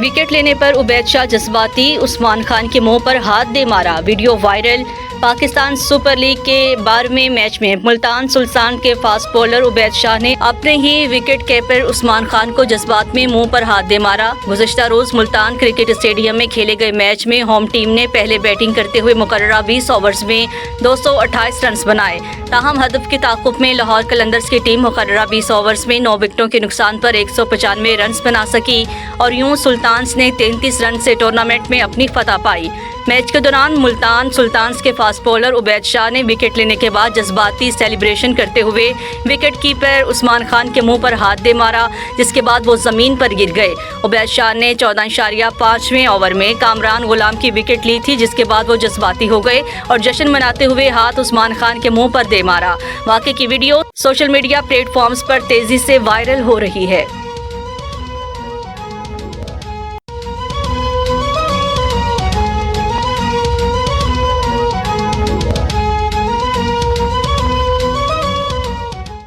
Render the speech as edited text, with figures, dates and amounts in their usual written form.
Wicket लेने पर उबैद शाह जज्बाती, उस्मान खान के मुंह पर हाथ दे मारा, video viral. Pakistan super league के 12वें मैच में मुल्तान सुल्तान के फास्ट बॉलर उबैद शाह ने अपने ही विकेट कीपर उस्मान खान को जज्बात में मुंह पर हाथ दे मारा। गुज़िश्ता रोज मुल्तान क्रिकेट स्टेडियम में खेले गए मैच में होम टीम ने पहले बैटिंग करते हुए मुकर्ररा 20 ओवर्स में 228 रन बनाए। ताहम हदफ के ताक़ुब में लाहौर कलंदर्स की टीम मुकर्ररा 20 ओवर्स में 9 विकेटों के नुकसान पर 195 रन बना सकी और यूं सुल्तान्स ने 33 रन से टूर्नामेंट में अपनी फतह पाई। मैच के दौरान मुल्तान सुल्तान्स के फास्ट बॉलर उबैद शाह ने विकेट लेने के बाद जज्बाती सेलिब्रेशन करते हुए विकेट कीपर उस्मान खान के मुंह पर हाथ दे मारा, जिसके बाद वो ज़मीन पर गिर गए। उबैद शाह ने 14.5वें ओवर में कामरान गुलाम की विकेट ली थी, जिसके बाद वो जज्बाती हो गए और जश्न मनाते हुए हाथ उस्मान खान के मुंह पर दे मारा। वाक़े की वीडियो सोशल मीडिया प्लेटफॉर्म्स पर तेज़ी से वायरल हो रही है।